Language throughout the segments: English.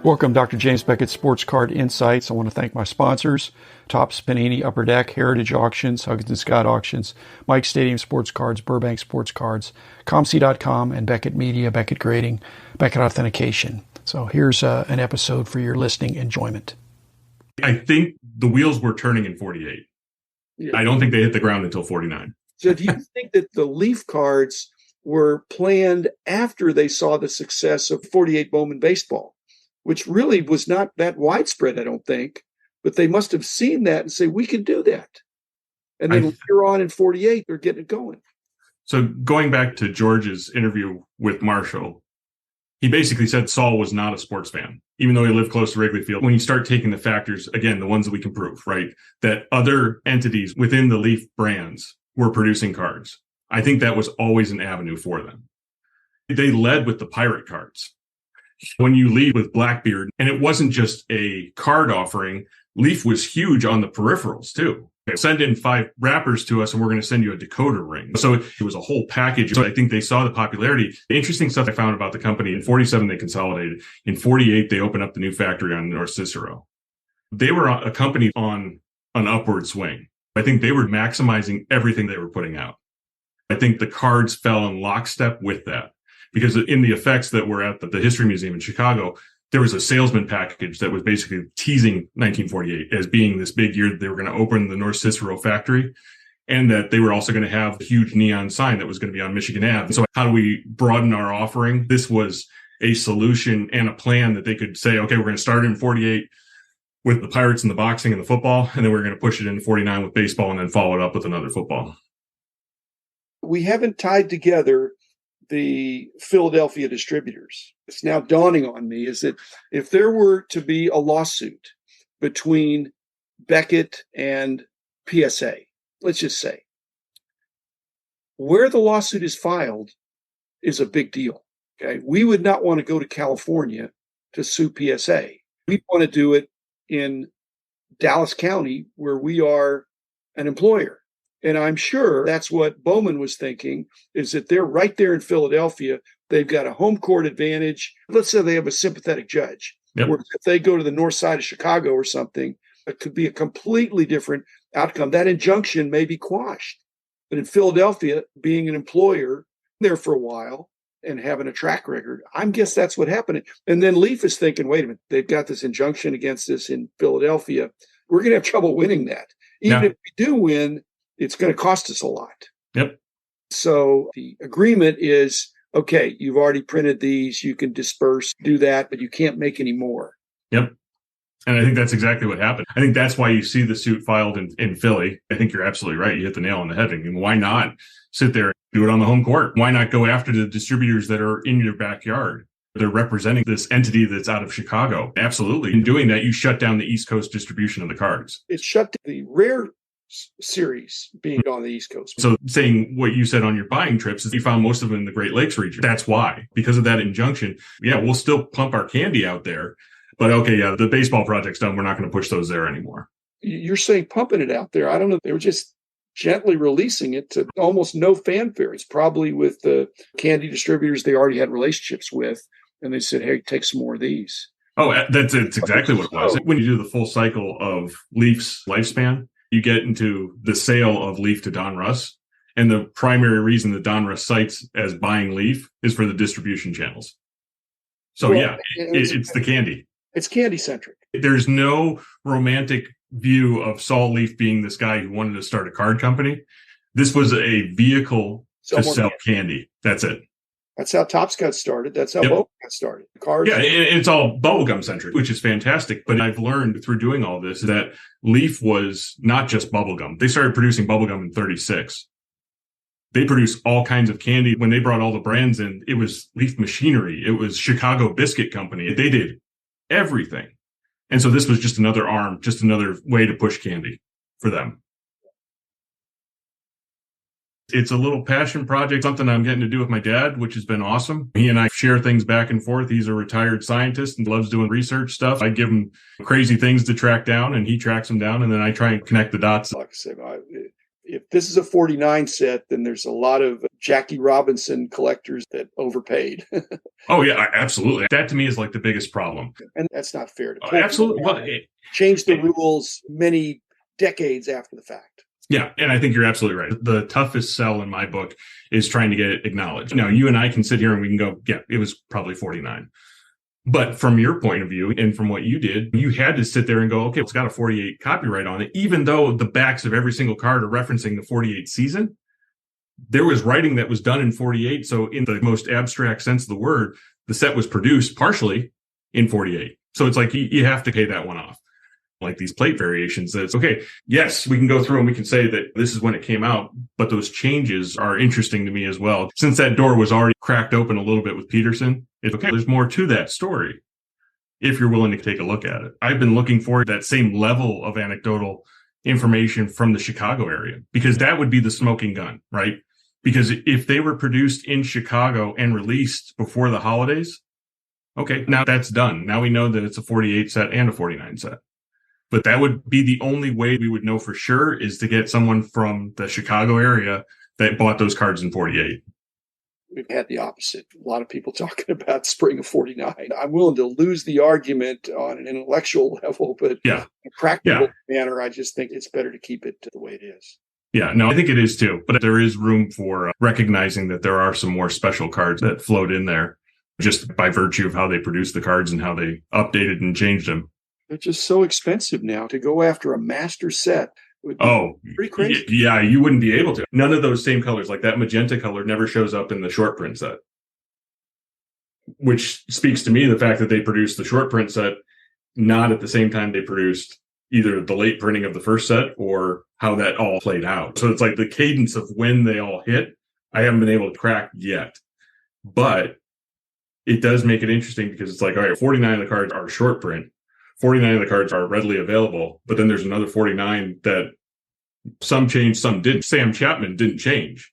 Welcome, Dr. James Beckett, Sports Card Insights. I want to thank my sponsors, Topps, Panini, Upper Deck, Heritage Auctions, Huggins & Scott Auctions, Mike Stadium Sports Cards, Burbank Sports Cards, ComC.com, and Beckett Media, Beckett Grading, Beckett Authentication. So here's an episode for your listening enjoyment. I think the wheels were turning in 48. Yeah. I don't think they hit the ground until 49. So do you think that the Leaf cards were planned after they saw the success of 48 Bowman baseball, which really was not that widespread, I don't think, but they must have seen that and say, we can do that. And then later on in 48, they're getting it going. So going back to George's interview with Marshall, he basically said Saul was not a sports fan, even though he lived close to Wrigley Field. When you start taking the factors, again, the ones that we can prove, right, that other entities within the Leaf brands were producing cards, I think that was always an avenue for them. They led with the pirate cards. When you lead with Blackbeard, and it wasn't just a card offering, Leaf was huge on the peripherals too. Send in 5 wrappers to us and we're going to send you a decoder ring. So it was a whole package. So I think they saw the popularity. The interesting stuff I found about the company, in 47, they consolidated. In 48, they opened up the new factory on North Cicero. They were a company on an upward swing. I think they were maximizing everything they were putting out. I think the cards fell in lockstep with that. Because in the effects that were at the History Museum in Chicago, there was a salesman package that was basically teasing 1948 as being this big year that they were going to open the North Cicero factory, and that they were also going to have a huge neon sign that was going to be on Michigan Ave. So how do we broaden our offering? This was a solution and a plan that they could say, okay, we're going to start in 48 with the Pirates and the boxing and the football, and then we're going to push it in 49 with baseball and then follow it up with another football. We haven't tied together the Philadelphia distributors. It's now dawning on me is that if there were to be a lawsuit between Beckett and PSA, let's just say, where the lawsuit is filed is a big deal. Okay, we would not want to go to California to sue PSA. We want to do it in Dallas County, where we are an employer. And I'm sure that's what Bowman was thinking, is that they're right there in Philadelphia. They've got a home court advantage. Let's say they have a sympathetic judge. Yep. Or if they go to the north side of Chicago or something, it could be a completely different outcome. That injunction may be quashed. But in Philadelphia, being an employer there for a while and having a track record, I guess that's what happened. And then Leaf is thinking, wait a minute, they've got this injunction against us in Philadelphia. We're going to have trouble winning that. Even if we do win, it's going to cost us a lot. Yep. So the agreement is, okay, you've already printed these, you can disperse, do that, but you can't make any more. Yep. And I think that's exactly what happened. I think that's why you see the suit filed in Philly. I think you're absolutely right. You hit the nail on the head. I mean, why not sit there and do it on the home court? Why not go after the distributors that are in your backyard? They're representing this entity that's out of Chicago. Absolutely. In doing that, you shut down the East Coast distribution of the cards. It shut the rare series being on the East Coast. So saying what you said on your buying trips is you found most of them in the Great Lakes region. That's why, because of that injunction, we'll still pump our candy out there. But the baseball project's done. We're not going to push those there anymore. You're saying pumping it out there. I don't know. They were just gently releasing it to almost no fanfare. It's probably with the candy distributors they already had relationships with. And they said, hey, take some more of these. Oh, that's exactly what it was. When you do the full cycle of Leaf's lifespan, you get into the sale of Leaf to Don Russ. And the primary reason that Don Russ cites as buying Leaf is for the distribution channels. So, it's the candy. It's candy-centric. There's no romantic view of Saul Leaf being this guy who wanted to start a card company. This was a vehicle to sell candy. That's it. That's how Topps got started. That's how Bowman got started. Cards. Yeah, it's all bubblegum centric, which is fantastic. But I've learned through doing all this that Leaf was not just bubblegum. They started producing bubblegum in 36. They produced all kinds of candy. When they brought all the brands in, it was Leaf Machinery. It was Chicago Biscuit Company. They did everything. And so this was just another arm, just another way to push candy for them. It's a little passion project, something I'm getting to do with my dad, which has been awesome. He and I share things back and forth. He's a retired scientist and loves doing research stuff. I give him crazy things to track down and he tracks them down. And then I try and connect the dots. Like I said, If this is a 49 set, then there's a lot of Jackie Robinson collectors that overpaid. Oh, yeah, absolutely. That to me is like the biggest problem. And that's not fair to absolutely. Well, change the rules many decades after the fact. Yeah, and I think you're absolutely right. The toughest sell in my book is trying to get it acknowledged. Now, you and I can sit here and we can go, yeah, it was probably 49. But from your point of view and from what you did, you had to sit there and go, okay, it's got a 48 copyright on it, even though the backs of every single card are referencing the 48 season. There was writing that was done in 48. So in the most abstract sense of the word, the set was produced partially in 48. So it's like you have to pay that one off. Like these plate variations, that's okay. Yes, we can go through and we can say that this is when it came out, but those changes are interesting to me as well. Since that door was already cracked open a little bit with Peterson, it's okay. There's more to that story if you're willing to take a look at it. I've been looking for that same level of anecdotal information from the Chicago area, because that would be the smoking gun, right? Because if they were produced in Chicago and released before the holidays, okay, now that's done. Now we know that it's a 48 set and a 49 set. But that would be the only way we would know for sure, is to get someone from the Chicago area that bought those cards in 48. We've had the opposite. A lot of people talking about spring of 49. I'm willing to lose the argument on an intellectual level, but in a practical manner, I just think it's better to keep it the way it is. Yeah, no, I think it is too. But there is room for recognizing that there are some more special cards that float in there just by virtue of how they produce the cards and how they updated and changed them. They're just so expensive now. To go after a master set would be pretty crazy. Yeah, you wouldn't be able to. None of those same colors, like that magenta color, never shows up in the short print set. Which speaks to me the fact that they produced the short print set not at the same time they produced either the late printing of the first set or how that all played out. So it's like the cadence of when they all hit, I haven't been able to crack yet. But it does make it interesting because it's like, all right, 49 of the cards are short print. 49 of the cards are readily available, but then there's another 49 that some changed, some didn't. Sam Chapman didn't change.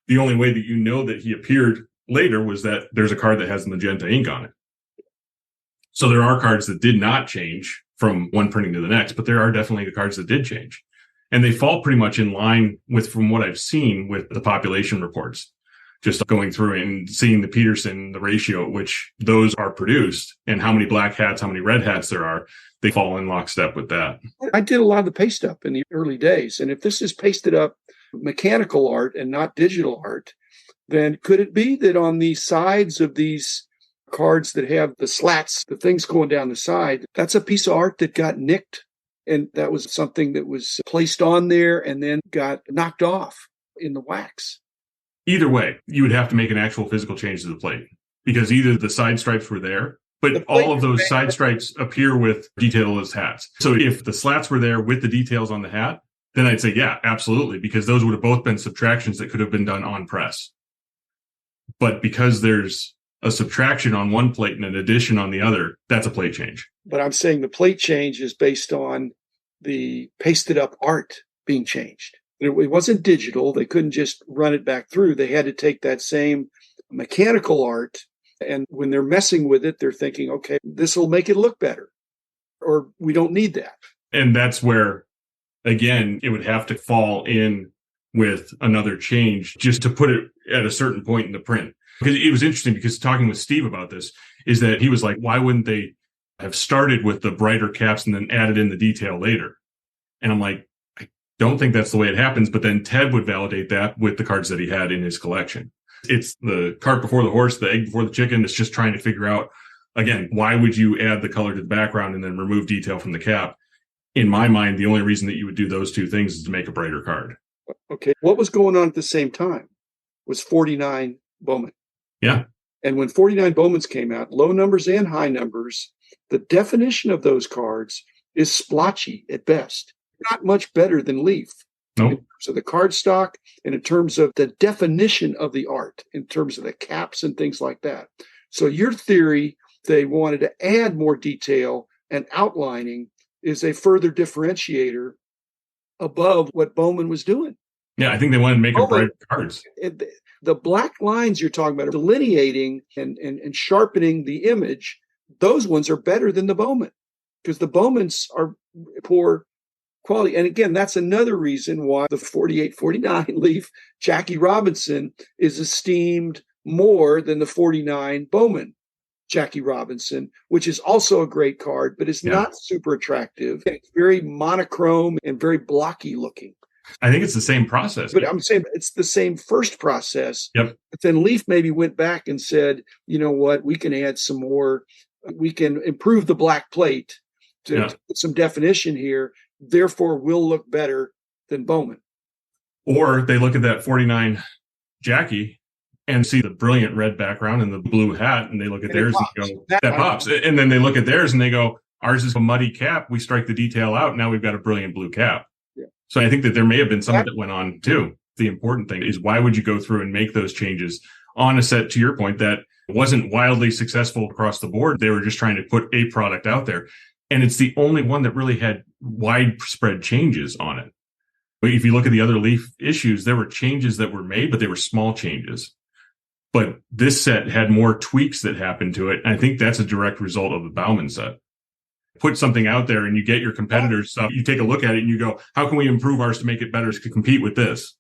The only way that you know that he appeared later was that there's a card that has magenta ink on it. So there are cards that did not change from one printing to the next, but there are definitely the cards that did change. And they fall pretty much in line with, from what I've seen, with the population reports. Just going through and seeing the Peterson, the ratio at which those are produced and how many black hats, how many red hats there are, they fall in lockstep with that. I did a lot of the paste up in the early days. And if this is pasted up mechanical art and not digital art, then could it be that on the sides of these cards that have the slats, the things going down the side, that's a piece of art that got nicked? And that was something that was placed on there and then got knocked off in the wax. Either way, you would have to make an actual physical change to the plate, because either the side stripes were there, but all of those side stripes appear with detailless hats. So if the slats were there with the details on the hat, then I'd say, yeah, absolutely, because those would have both been subtractions that could have been done on press. But because there's a subtraction on one plate and an addition on the other, that's a plate change. But I'm saying the plate change is based on the pasted up art being changed. It wasn't digital. They couldn't just run it back through. They had to take that same mechanical art, and when they're messing with it, they're thinking, okay, this will make it look better, or we don't need that. And that's where, again, it would have to fall in with another change just to put it at a certain point in the print. Because it was interesting, because talking with Steve about this is that he was like, why wouldn't they have started with the brighter caps and then added in the detail later? And I'm like, don't think that's the way it happens. But then Ted would validate that with the cards that he had in his collection. It's the cart before the horse, the egg before the chicken. It's just trying to figure out, again, why would you add the color to the background and then remove detail from the cap? In my mind, the only reason that you would do those two things is to make a brighter card. Okay. What was going on at the same time was 49 Bowman. Yeah. And when 49 Bowmans came out, low numbers and high numbers, the definition of those cards is splotchy at best. Not much better than Leaf. Nope. So the card stock, and in terms of the definition of the art, in terms of the caps and things like that. So your theory, they wanted to add more detail and outlining, is a further differentiator above what Bowman was doing. Yeah, I think they wanted to make brighter cards. The black lines you're talking about, delineating and sharpening the image, those ones are better than the Bowman, because the Bowmans are poor quality. And again, that's another reason why the 48-49 Leaf Jackie Robinson is esteemed more than the 49 Bowman Jackie Robinson, which is also a great card, but it's not super attractive. It's very monochrome and very blocky looking. I think it's the same process. But I'm saying it's the same first process. Yep. But then Leaf maybe went back and said, you know what, we can add some more. We can improve the black plate to put some definition here. Therefore, we'll look better than Bowman. Or they look at that 49 Jackie and see the brilliant red background and the blue hat, and they look at theirs and go, that pops. And then they look at theirs and they go, ours is a muddy cap. We strike the detail out. Now we've got a brilliant blue cap. Yeah. So I think that there may have been something that went on too. The important thing is, why would you go through and make those changes on a set, to your point, that wasn't wildly successful across the board? They were just trying to put a product out there. And it's the only one that really had widespread changes on it. But if you look at the other Leaf issues, there were changes that were made, but they were small changes. But this set had more tweaks that happened to it. And I think that's a direct result of the Bauman set. Put something out there and you get your competitors' stuff. You take a look at it and you go, how can we improve ours to make it better to compete with this?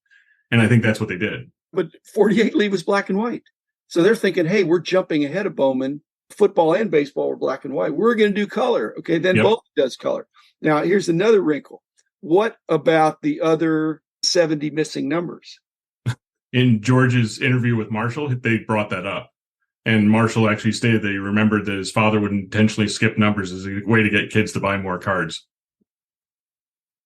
And I think that's what they did. But 48 Leaf was black and white. So they're thinking, hey, we're jumping ahead of Bowman. Football and baseball were black and white. We're going to do color. Okay, then both does color. Now, here's another wrinkle. What about the other 70 missing numbers? In George's interview with Marshall, they brought that up. And Marshall actually stated that he remembered that his father would intentionally skip numbers as a way to get kids to buy more cards.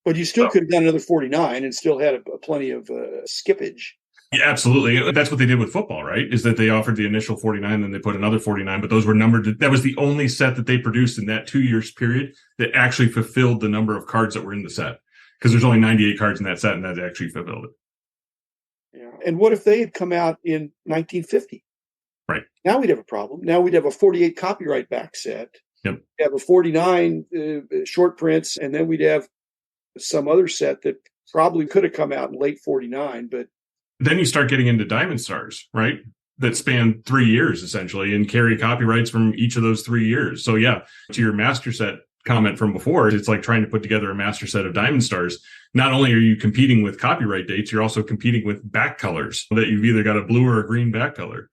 But you still could have done another 49 and still had plenty of skippage. Yeah, absolutely. That's what they did with football, right? Is that they offered the initial 49, then they put another 49, but those were numbered. That was the only set that they produced in that 2 years period that actually fulfilled the number of cards that were in the set. Because there's only 98 cards in that set, and that actually fulfilled it. Yeah. And what if they had come out in 1950? Right. Now we'd have a problem. Now we'd have a 48 copyright back set. Yep. We'd have a 49 short prints, and then we'd have some other set that probably could have come out in late 49, but then you start getting into Diamond Stars, right? That span 3 years essentially and carry copyrights from each of those 3 years. So yeah, to your master set comment from before, it's like trying to put together a master set of Diamond Stars. Not only are you competing with copyright dates, you're also competing with back colors, that you've either got a blue or a green back color.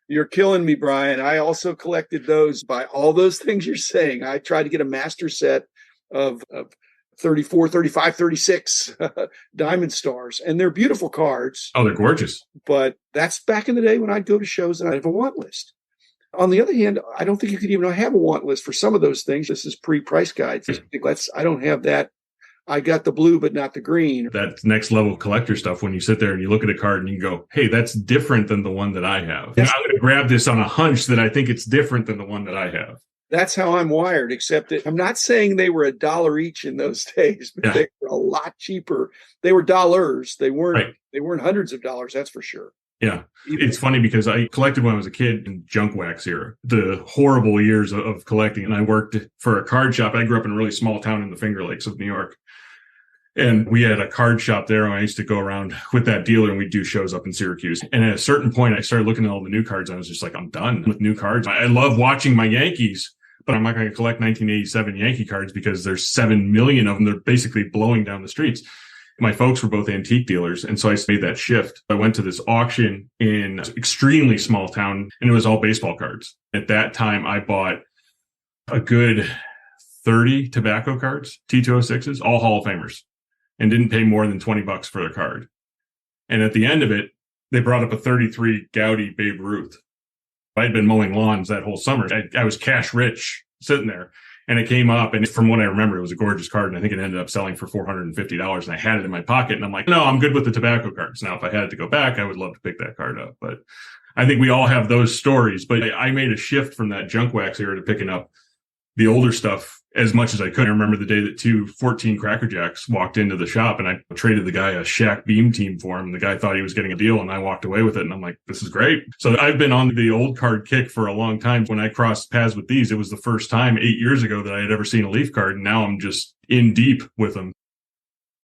You're killing me, Brian. I also collected those by all those things you're saying. I tried to get a master set of 34, 35, 36 Diamond Stars. And they're beautiful cards. Oh, they're gorgeous. But that's back in the day when I'd go to shows and I'd have a want list. On the other hand, I don't think you could even have a want list for some of those things. This is pre-price guides. I don't have that. I got the blue, but not the green. That next level collector stuff, when you sit there and you look at a card and you go, hey, that's different than the one that I have. And I'm going to grab this on a hunch that I think it's different than the one that I have. That's how I'm wired, except that I'm not saying they were $1 each in those days, but they were a lot cheaper. They were dollars. They weren't hundreds of dollars, that's for sure. Yeah. It's funny because I collected when I was a kid in junk wax era, the horrible years of collecting. And I worked for a card shop. I grew up in a really small town in the Finger Lakes of New York. And we had a card shop there. And I used to go around with that dealer and we'd do shows up in Syracuse. And at a certain point, I started looking at all the new cards. And I was just like, I'm done with new cards. I love watching my Yankees, but I'm not going to collect 1987 Yankee cards because there's 7 million of them. They're basically blowing down the streets. My folks were both antique dealers. And so I made that shift. I went to this auction in an extremely small town and it was all baseball cards. At that time, I bought a good 30 tobacco cards, T206s, all Hall of Famers, and didn't pay more than $20 for their card. And at the end of it, they brought up a 33 Gowdy Babe Ruth. I had been mowing lawns that whole summer. I was cash rich sitting there. And it came up, and from what I remember, it was a gorgeous card, and I think it ended up selling for $450, and I had it in my pocket, and I'm like, no, I'm good with the tobacco cards. Now, if I had to go back, I would love to pick that card up. But I think we all have those stories. But I made a shift from that junk wax era to picking up the older stuff as much as I could. I remember the day that 214 Cracker Jacks walked into the shop, and I traded the guy a Shaq Beam team for him. The guy thought he was getting a deal, and I walked away with it. And I'm like, this is great. So I've been on the old card kick for a long time. When I crossed paths with these, it was the first time 8 years ago that I had ever seen a Leaf card. And now I'm just in deep with them.